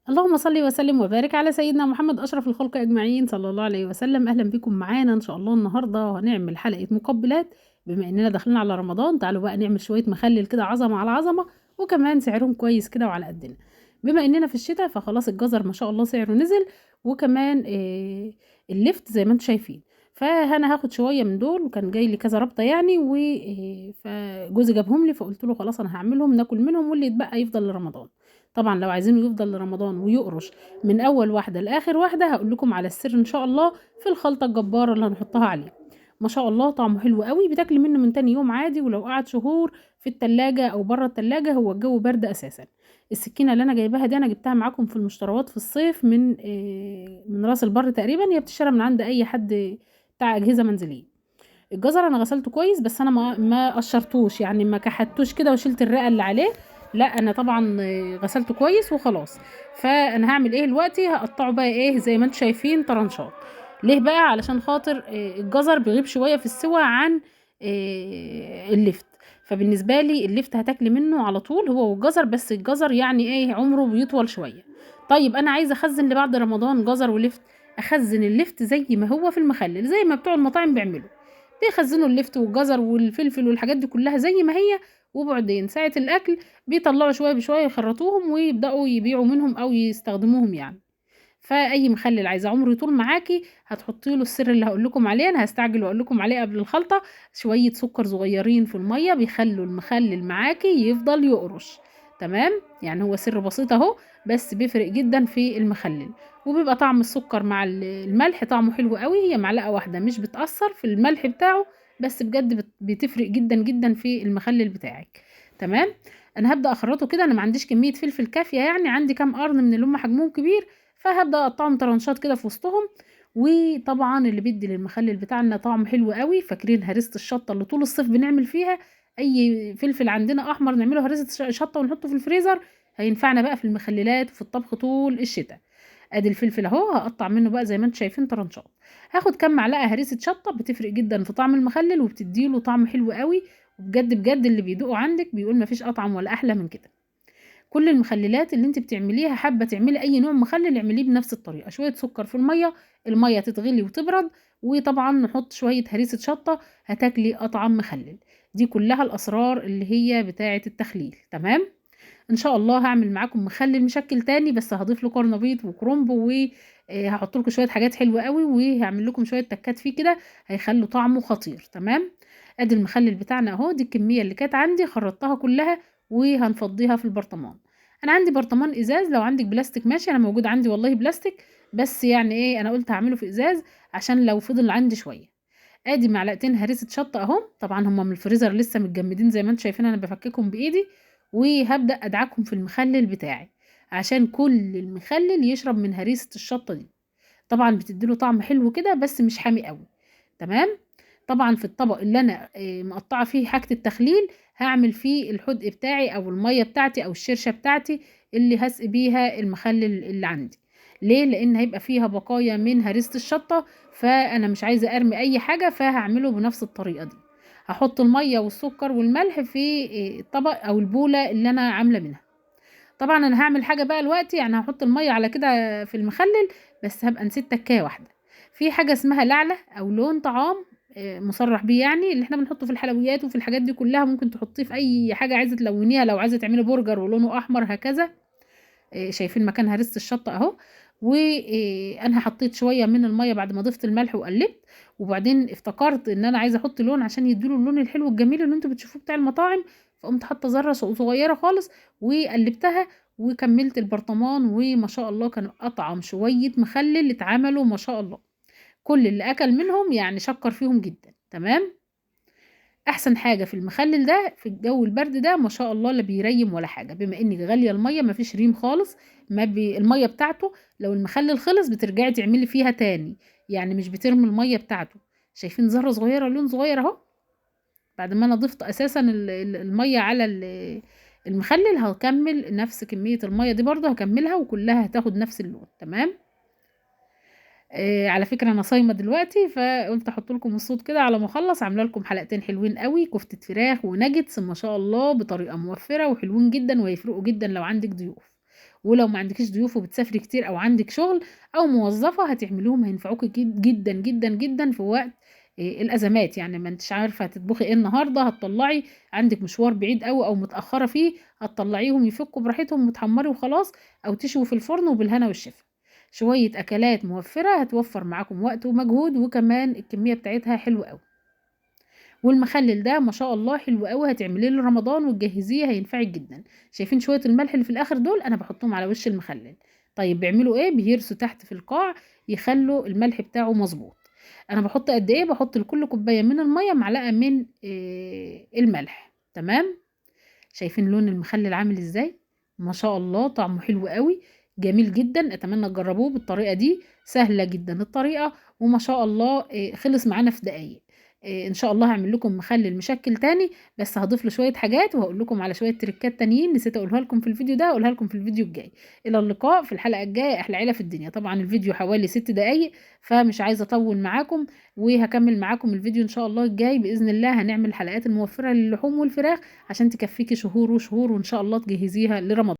اللهم صل وسلم وبارك على سيدنا محمد أشرف الخلق أجمعين صلى الله عليه وسلم. أهلا بكم معانا إن شاء الله. النهاردة هنعمل حلقة مقبلات. بما إننا داخلين على رمضان تعالوا بقى نعمل شوية مخلل كده عظمة على عظمة، وكمان سعرهم كويس كده وعلى قدنا. بما إننا في الشتاء فخلاص الجزر ما شاء الله سعره نزل، وكمان اللفت زي ما انتم شايفين. فأنا هاخد شوية من دول، وكان جاي لي كذا ربطة يعني فجوزي جابهم لي، فقلت له خلاص أنا هعملهم ناكل منهم واللي يتبقى يفضل لرمضان. طبعا لو عايزينه يفضل لرمضان ويقرش من اول واحده لاخر واحده هقول لكم على السر ان شاء الله في الخلطه الجباره اللي هنحطها عليه. ما شاء الله طعمه حلو قوي، بتاكلي منه من تاني يوم عادي، ولو قعد شهور في التلاجة او بره التلاجة هو الجو برد اساسا. السكينه اللي انا جايباها دي انا جبتها معاكم في المشتروات في الصيف من راس البر تقريبا، هي بتشترى من عند اي حد بتاع اجهزه منزليه. الجزر انا غسلته كويس، بس انا ما قشرتوش يعني ما كحتوش كده وشلت الرقه اللي عليه. لا انا طبعا غسلته كويس وخلاص. فانا هعمل ايه دلوقتي؟ هقطعه بقى ايه زي ما انتم شايفين طرنشات. ليه بقى؟ علشان خاطر الجزر بيغيب شويه في السوى عن اللفت. فبالنسبه لي اللفت هتاكلي منه على طول هو والجزر، بس الجزر يعني ايه عمره بيطول شويه. طيب انا عايزه اخزن لبعد رمضان جزر ولفت. اخزن اللفت زي ما هو في المخلل زي ما بتوع المطاعم بيعملوا، بيخزنوا اللفت والجزر والفلفل والحاجات دي كلها زي ما هي، وبعدين ساعة الأكل بيطلعوا شوية بشوية يخرطوهم ويبدأوا يبيعوا منهم أو يستخدموهم يعني. فأي مخلل عايزة عمره يطول معاكي هتحطي له السر اللي هقول لكم عليه، أنا هستعجل وأقول لكم عليه قبل الخلطة. شوية سكر صغيرين في المية بيخلوا المخلل معاكي يفضل يقرش. تمام، يعني هو سر بسيط اهو، بس بيفرق جدا في المخلل. وبيبقى طعم السكر مع الملح طعمه حلو قوي، هي معلقة واحدة مش بتأثر في الملح بتاعه، بس بجد بتفرق جدا جدا في المخلل بتاعك. تمام. انا هبدأ اخرطه كده، انا ما عنديش كمية فلفل كافية يعني، عندي كام قرن من اللي هم حجمهم كبير، فهبدأ اقطعهم طرنشات كده في وسطهم. وطبعا اللي بيدي للمخلل بتاعنا طعم حلو قوي، فاكرين هريسة الشطة اللي طول الصيف بنعمل فيها؟ اي فلفل عندنا احمر نعمله هريسة شطة ونحطه في الفريزر، هينفعنا بقى في المخللات وفي الطبخ طول الشتاء. ادي الفلفل اهو هقطع منه بقى زي ما انتم شايفين طرنشات. هاخد كام معلقه هريسه شطه، بتفرق جدا في طعم المخلل وبتديله طعم حلو قوي. وبجد بجد اللي بيدوقه عندك بيقول مفيش اطعم ولا احلى من كده. كل المخللات اللي انت بتعمليها، حابه تعملي اي نوع مخلل اعمليه بنفس الطريقه، شويه سكر في الميه، الميه تتغلي وتبرد، وطبعا نحط شويه هريسه شطه، هتاكلي اطعم مخلل. دي كلها الاسرار اللي هي بتاعه التخليل. تمام. ان شاء الله هعمل معاكم مخلل مشكل تاني، بس هضيف له قرنبيط وكرنب وهحط لكم شويه حاجات حلوه قوي، وهعمل لكم شويه تكات فيه كده هيخلوا طعمه خطير. تمام. ادي المخلل بتاعنا اهو، دي الكميه اللي كانت عندي خرطتها كلها وهنفضيها في البرطمان. انا عندي برطمان ازاز، لو عندك بلاستيك ماشي، انا موجود عندي والله بلاستيك، بس يعني ايه انا قلت هعمله في ازاز عشان لو فضل عندي شويه. ادي معلقتين هريسه شطه اهو، طبعا هما من الفريزر لسه متجمدين زي ما انتم شايفين، انا بفككهم بايدي. وهبدا ادعكهم في المخلل بتاعي عشان كل المخلل يشرب من هريسه الشطه دي. طبعا بتديله طعم حلو كده بس مش حامي قوي. تمام. طبعا في الطبق اللي انا مقطعه فيه حاجه التخليل هعمل فيه الحدق بتاعي او الميه بتاعتي او الشرشه بتاعتي اللي هسقي بيها المخلل اللي عندي. ليه؟ لان هيبقى فيها بقايا من هريسه الشطه، فانا مش عايزه ارمي اي حاجه، فهعمله بنفس الطريقه دي. هحط الميه والسكر والملح في الطبق او البوله اللي انا عامله منها. طبعا انا هعمل حاجه بقى دلوقتي، يعني هحط الميه على كده في المخلل، بس هبقى نسيت تكايه واحده. في حاجه اسمها لعله او لون طعام مصرح بيه، يعني اللي احنا بنحطه في الحلويات وفي الحاجات دي كلها، ممكن تحطيه في اي حاجه عايزه تلونيها، لو عايزه تعملي برجر ولونه احمر هكذا. شايفين مكان هرسة الشطة اهو. وانا حطيت شوية من المية بعد ما ضفت الملح وقلبت، وبعدين افتكرت ان انا عايزة احط لون عشان يديله اللون الحلو الجميل اللي انتوا بتشوفوه بتاع المطاعم، فقمت حاطة ذرة صغيرة خالص وقلبتها وكملت البرطمان. وما شاء الله كانوا اطعم شوية مخلل اتعملوا ما شاء الله، كل اللي اكل منهم يعني شكر فيهم جدا. تمام. احسن حاجه في المخلل ده في الجو البرد ده ما شاء الله لا بيريم ولا حاجه، بما انك غاليه الميه ما فيش ريم خالص. ما الميه بتاعته لو المخلل خلص بترجعي تعملي فيها تاني، يعني مش بترمي الميه بتاعته. شايفين ذره صغيره لون صغير اهو، بعد ما انا ضفت اساسا الميه على المخلل هكمل نفس كميه الميه دي برضه هكملها وكلها هتاخد نفس اللون. تمام. على فكرة انا صايمة دلوقتي، فقلت احط لكم الصوت كده على ما اخلص. عامله لكم حلقتين حلوين قوي، كفتة فراخ وناجتس ما شاء الله بطريقة موفرة وحلوين جدا، وهيفرقوا جدا لو عندك ضيوف. ولو ما عندكيش ضيوف وبتسافري كتير او عندك شغل او موظفة هتعملوهم، هينفعوكي جدا جدا جدا في وقت الازمات. يعني ما انتش عارفة هتطبخي ايه النهاردة، هتطلعي عندك مشوار بعيد قوي او متأخرة فيه، هتطلعيهم يفكوا براحتهم وتحمري وخلاص، او تشوي في الفرن وبالهنا والشفا. شوية اكلات موفرة هتوفر معاكم وقت ومجهود، وكمان الكمية بتاعتها حلوة قوي. والمخلل ده ما شاء الله حلو قوي، هتعمليه لرمضان وتجهزيه هينفعك جدا. شايفين شويه الملح اللي في الاخر دول؟ انا بحطهم على وش المخلل. طيب بيعملوا ايه؟ بيرسوا تحت في القاع، يخلوا الملح بتاعه مظبوط. انا بحط قد ايه؟ بحط لكل كوبايه من الميه معلقه من الملح. تمام. شايفين لون المخلل عامل ازاي؟ ما شاء الله طعمه حلو قوي، جميل جدا. اتمنى تجربوه بالطريقه دي، سهله جدا الطريقه، وما شاء الله خلص معانا في دقايق. ان شاء الله هعمل لكم مخلل مشكل تاني، بس هضيف له شويه حاجات وهقول لكم على شويه تريكات تانيين نسيت اقولها لكم في الفيديو ده، هقولها لكم في الفيديو الجاي. الى اللقاء في الحلقه الجايه، احلى عيله في الدنيا. طبعا الفيديو حوالي 6 دقايق، فمش عايزه اطول معاكم، وهكمل معاكم الفيديو ان شاء الله الجاي باذن الله. هنعمل الحلقات الموفره للحوم والفراخ عشان تكفيكي شهور وشهور، وان شاء الله تجهزيها لرمضان.